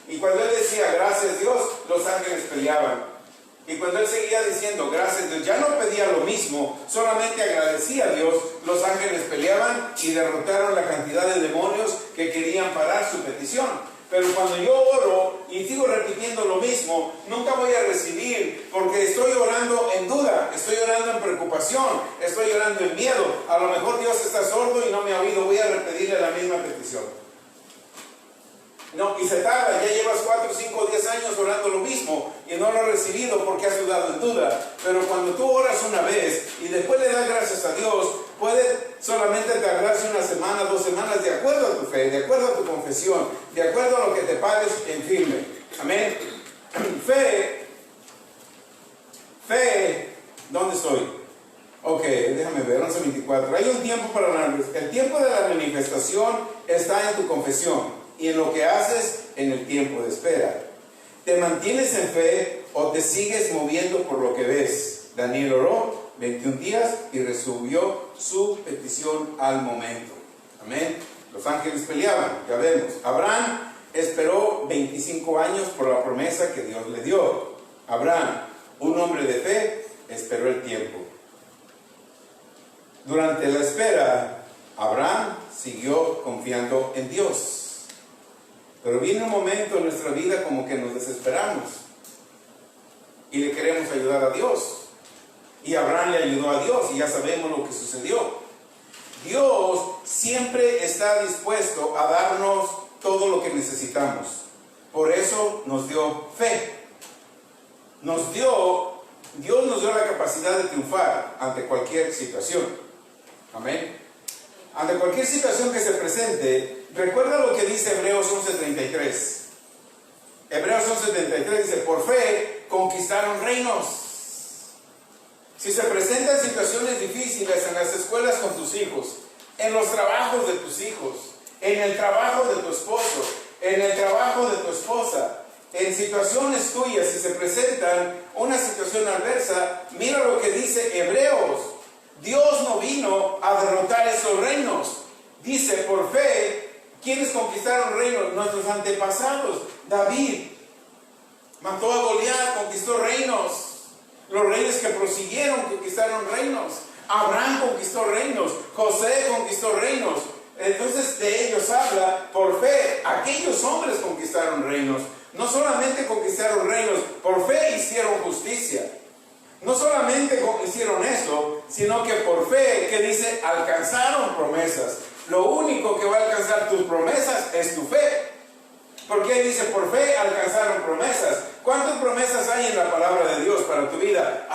Y cuando él decía, gracias Dios, los ángeles peleaban. Y cuando él seguía diciendo, gracias Dios, ya no pedía lo mismo, solamente agradecía a Dios, los ángeles peleaban y derrotaron la cantidad de demonios que querían parar su petición. Pero cuando yo oro y sigo repitiendo lo mismo, nunca voy a recibir, porque estoy orando en duda, estoy orando en preocupación, estoy orando en miedo. A lo mejor Dios está sordo y no me ha oído, voy a repetirle la misma petición. No, y se tarda, ya llevas 4, 5, 10 años orando lo mismo y no lo has recibido porque has dudado en duda. Pero cuando tú oras una vez y después le das gracias a Dios, puede solamente tardarse 1 semana, 2 semanas, de acuerdo a tu fe, de acuerdo a tu confesión, de acuerdo a lo que te pares en firme. Amén. Fe, ¿dónde estoy? Ok, déjame ver, 11:24. Hay un tiempo para el tiempo de la manifestación está en tu confesión y en lo que haces en el tiempo de espera. ¿Te mantienes en fe o te sigues moviendo por lo que ves? Daniel oró 21 días y resolvió su petición al momento. Amén. Los ángeles peleaban, ya vemos. Abraham esperó 25 años por la promesa que Dios le dio. Abraham, un hombre de fe, esperó el tiempo. Durante la espera, Abraham siguió confiando en Dios. Pero viene un momento en nuestra vida como que nos desesperamos y le queremos ayudar a Dios. Y Abraham le ayudó a Dios y ya sabemos lo que sucedió. Dios siempre está dispuesto a darnos todo lo que necesitamos. Por eso nos dio fe. Dios nos dio la capacidad de triunfar ante cualquier situación. Amén. Ante cualquier situación que se presente, recuerda lo que dice Hebreos 11:33. Hebreos 11:33 dice, por fe conquistaron reinos. Si se presentan situaciones difíciles en las escuelas con tus hijos, en los trabajos de tus hijos, en el trabajo de tu esposo, en el trabajo de tu esposa, en situaciones tuyas, si se presentan una situación adversa, mira lo que dice Hebreos. Dios no vino a derrotar esos reinos. Dice, por fe, ¿quiénes conquistaron reinos? Nuestros antepasados. David mató a Goliat, conquistó reinos. Los reyes que prosiguieron conquistaron reinos. Abraham conquistó reinos. José conquistó reinos. Entonces de ellos habla, por fe, aquellos hombres conquistaron reinos. No solamente conquistaron reinos, por fe hicieron justicia. No solamente hicieron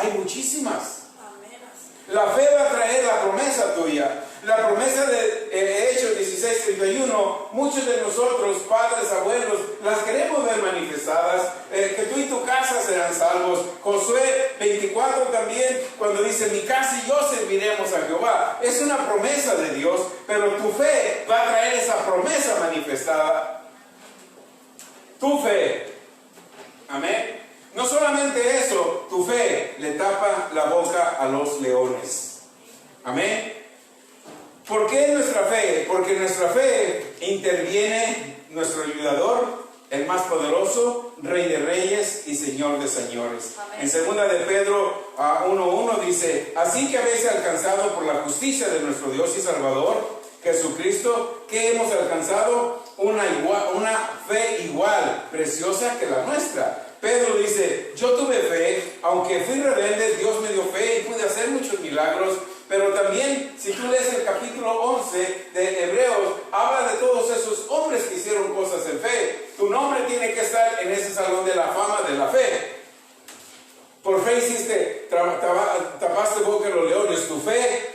Hay muchísimas. Amén. La fe va a traer la promesa tuya. La promesa de Hechos 16:31, muchos de nosotros, padres, abuelos, las queremos ver manifestadas, que tú y tu casa serán salvos. Josué 24 también, cuando dice, mi casa y yo serviremos a Jehová. Es una promesa de Dios, pero tu fe va a traer esa promesa manifestada. Tu fe. Amén. No solamente eso, tu fe le tapa la boca a los leones. Amén. ¿Por qué nuestra fe? Porque nuestra fe interviene nuestro ayudador, el más poderoso, Rey de Reyes y Señor de Señores. Amén. En 2 de Pedro 1:1 dice, así que habéis alcanzado por la justicia de nuestro Dios y Salvador, Jesucristo, que hemos alcanzado una fe igual, preciosa que la nuestra. Pedro dice, yo tuve fe, aunque fui rebelde, Dios me dio fe y pude hacer muchos milagros. Pero también, si tú lees el capítulo 11 de Hebreos, habla de todos esos hombres que hicieron cosas en fe. Tu nombre tiene que estar en ese salón de la fama de la fe. Por fe hiciste, tapaste boca de los leones. Tu fe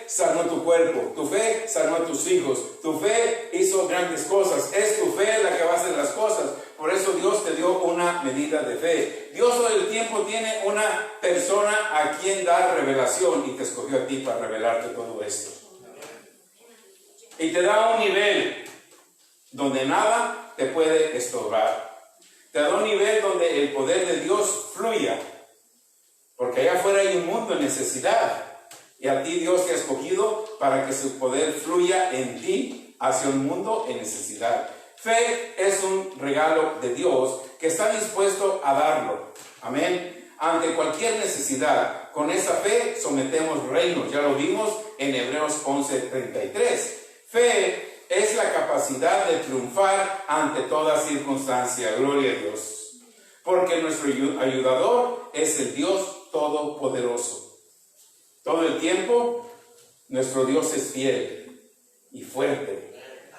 sanó tu cuerpo. Tu fe sanó a tus hijos. Tu fe hizo grandes cosas. Es tu fe la que va a hacer las cosas. Por eso Dios te dio una medida de fe. Dios todo el tiempo tiene una persona a quien dar revelación y te escogió a ti para revelarte todo esto. Y te da un nivel donde nada te puede estorbar. Te da un nivel donde el poder de Dios fluya. Porque allá afuera hay un mundo en necesidad. Y a ti Dios te ha escogido para que su poder fluya en ti hacia un mundo en necesidad. Fe es un regalo de Dios que está dispuesto a darlo. Amén. Ante cualquier necesidad, con esa fe sometemos reinos. Ya lo vimos en Hebreos 11:33. Fe es la capacidad de triunfar ante toda circunstancia. Gloria a Dios. Porque nuestro ayudador es el Dios Todopoderoso. Todo el tiempo, nuestro Dios es fiel y fuerte.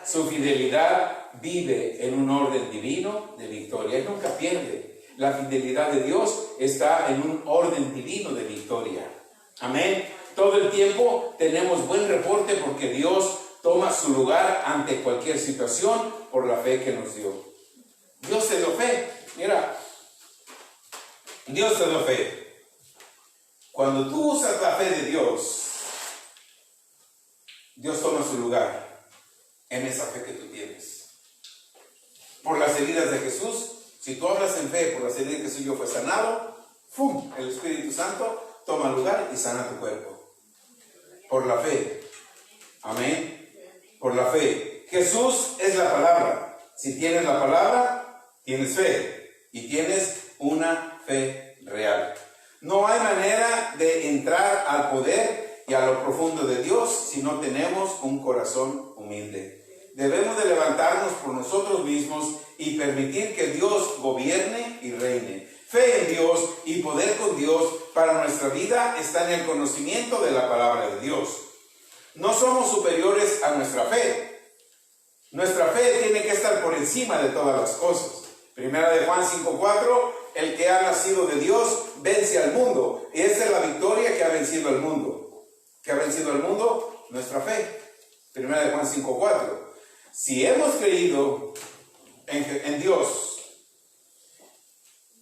Su fidelidad vive en un orden divino de victoria. Él nunca pierde. La fidelidad de Dios está en un orden divino de victoria. Amén. Todo el tiempo tenemos buen reporte porque Dios toma su lugar ante cualquier situación por la fe que nos dio. Dios te dio fe. Mira, Dios te dio fe. Cuando tú usas la fe de Dios, Dios toma su lugar en esa fe que tú tienes. Por las heridas de Jesús, si tú hablas en fe, por las heridas de Jesús yo fue sanado, ¡fum! El Espíritu Santo toma lugar y sana tu cuerpo. Por la fe. Amén. Por la fe. Jesús es la palabra. Si tienes la palabra, tienes fe. Y tienes una fe real. No hay manera de entrar al poder y a lo profundo de Dios si no tenemos un corazón humilde. Debemos de levantarnos por nosotros mismos y permitir que Dios gobierne y reine. Fe en Dios y poder con Dios para nuestra vida está en el conocimiento de la palabra de Dios. No somos superiores a nuestra fe. Nuestra fe tiene que estar por encima de todas las cosas. Primera de Juan 5:4, el que ha nacido de Dios vence al mundo. Y esa es la victoria que ha vencido al mundo. ¿Qué ha vencido al mundo? Nuestra fe. Primera de Juan 5:4. Si hemos creído en Dios,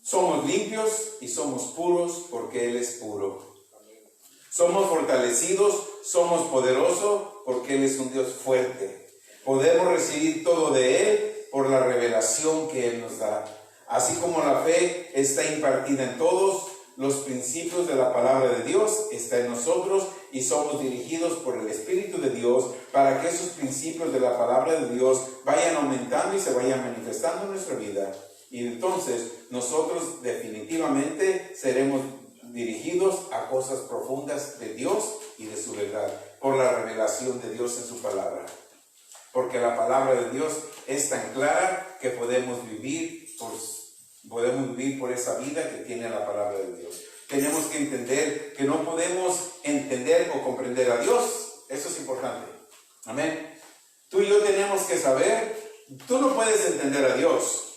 somos limpios y somos puros porque Él es puro. Somos fortalecidos, somos poderosos porque Él es un Dios fuerte. Podemos recibir todo de Él por la revelación que Él nos da. Así como la fe está impartida en todos, los principios de la palabra de Dios están en nosotros y somos dirigidos por el Espíritu de Dios para que esos principios de la palabra de Dios vayan aumentando y se vayan manifestando en nuestra vida. Y entonces nosotros definitivamente seremos dirigidos a cosas profundas de Dios y de su verdad por la revelación de Dios en su palabra. Porque la palabra de Dios es tan clara que podemos vivir por esa vida que tiene la palabra de Dios. Tenemos que entender que no podemos entender o comprender a Dios. Eso es importante. Amén. Tú y yo tenemos que saber, tú no puedes entender a Dios,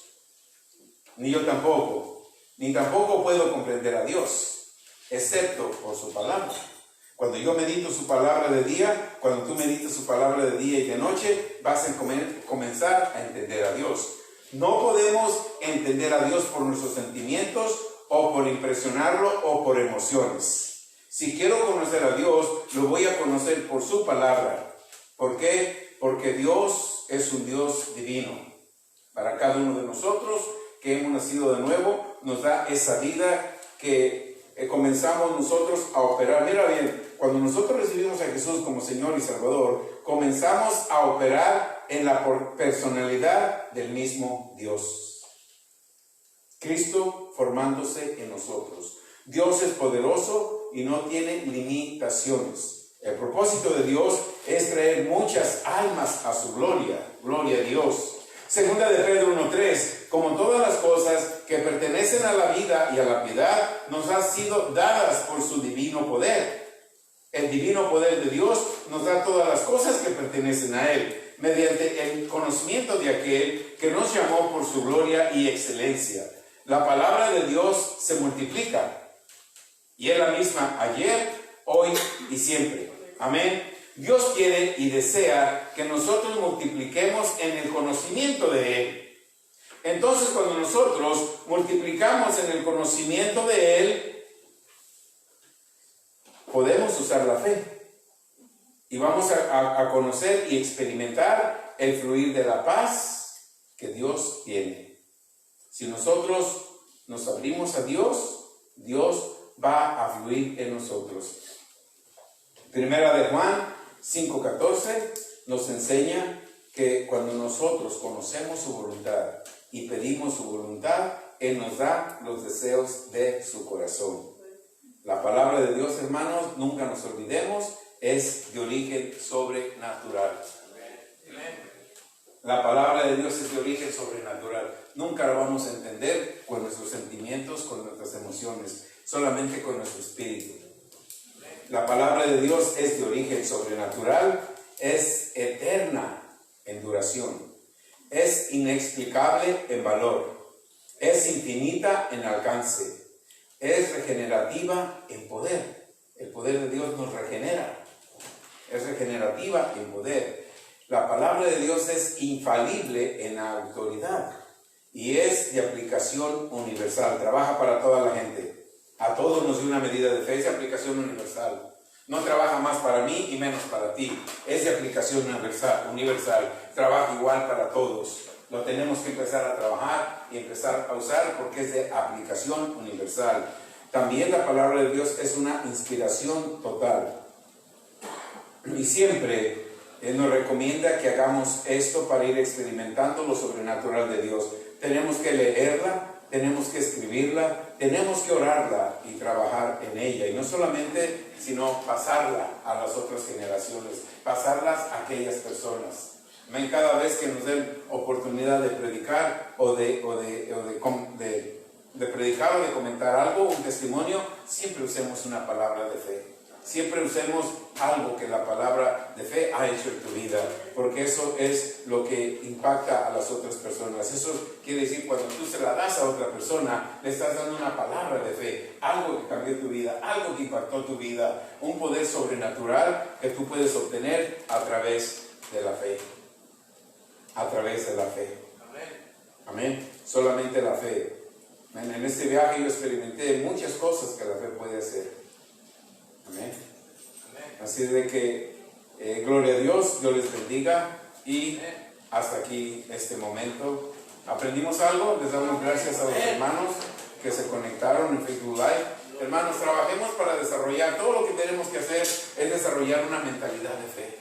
ni yo tampoco. ni tampoco puedo comprender a Dios, excepto por su palabra. Cuando yo medito su palabra de día, cuando tú meditas su palabra de día y de noche, vas a comenzar a entender a Dios. No podemos entender a Dios por nuestros sentimientos o por impresionarlo o por emociones. Si quiero conocer a Dios, lo voy a conocer por su palabra. ¿Por qué? Porque Dios es un Dios divino. Para cada uno de nosotros que hemos nacido de nuevo, nos da esa vida que comenzamos nosotros a operar. Mira bien, cuando nosotros recibimos a Jesús como Señor y Salvador, comenzamos a operar en la personalidad del mismo Dios. Cristo formándose en nosotros. Dios es poderoso y no tiene limitaciones. El propósito de Dios es traer muchas almas a su gloria. Gloria a Dios. Segunda de Pedro 1:3, como todas las cosas que pertenecen a la vida y a la piedad, nos han sido dadas por su divino poder. El divino poder de Dios nos da todas las cosas que pertenecen a Él, mediante el conocimiento de aquel que nos llamó por su gloria y excelencia. La palabra de Dios se multiplica, y es la misma ayer, hoy y siempre. Amén. Dios quiere y desea que nosotros multipliquemos en el conocimiento de Él. Entonces, cuando nosotros multiplicamos en el conocimiento de Él, podemos usar la fe. Y vamos a conocer y experimentar el fluir de la paz que Dios tiene. Si nosotros nos abrimos a Dios, Dios va a fluir en nosotros. Primera de Juan 5:14 nos enseña que cuando nosotros conocemos su voluntad y pedimos su voluntad, Él nos da los deseos de su corazón. La palabra de Dios, hermanos, nunca nos olvidemos, es de origen sobrenatural. La palabra de Dios es de origen sobrenatural. Nunca la vamos a entender con nuestros sentimientos, con nuestras emociones, solamente con nuestro espíritu. La palabra de Dios es de origen sobrenatural, es eterna en duración, es inexplicable en valor, es infinita en alcance, es regenerativa en poder. El poder de Dios nos regenera, es regenerativa en poder. La palabra de Dios es infalible en autoridad y es de aplicación universal, trabaja para toda la gente. A todos nos dio una medida de fe, es de aplicación universal. No trabaja más para mí y menos para ti. Es de aplicación universal. Trabaja igual para todos. Lo tenemos que empezar a trabajar y empezar a usar porque es de aplicación universal. También la palabra de Dios es una inspiración total. Y siempre nos recomienda que hagamos esto para ir experimentando lo sobrenatural de Dios. Tenemos que leerla, tenemos que escribirla, tenemos que orarla y trabajar en ella. Y no solamente, sino pasarla a las otras generaciones, pasarlas a aquellas personas. Cada vez que nos den oportunidad de predicar o de predicar o de comentar algo, un testimonio, siempre usemos una palabra de fe. Siempre usemos algo que la palabra de fe ha hecho en tu vida, porque eso es lo que impacta a las otras personas. Eso quiere decir, cuando tú se la das a otra persona, le estás dando una palabra de fe, algo que cambió tu vida, algo que impactó tu vida, un poder sobrenatural que tú puedes obtener a través de la fe. A través de la fe. Amén. Solamente la fe. En este viaje yo experimenté muchas cosas que la fe puede hacer. Amén. Así de que gloria a Dios, Dios les bendiga y hasta aquí este momento. ¿Aprendimos algo? Les damos gracias a los hermanos que se conectaron en Facebook Live. Hermanos, trabajemos para desarrollar, todo lo que tenemos que hacer es desarrollar una mentalidad de fe.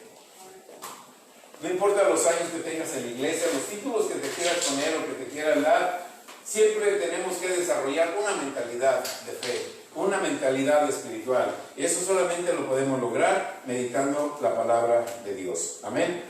No importa los años que tengas en la iglesia, los títulos que te quieras poner o que te quieras dar, siempre tenemos que desarrollar una mentalidad de fe, una mentalidad espiritual. Y eso solamente lo podemos lograr meditando la palabra de Dios. Amén.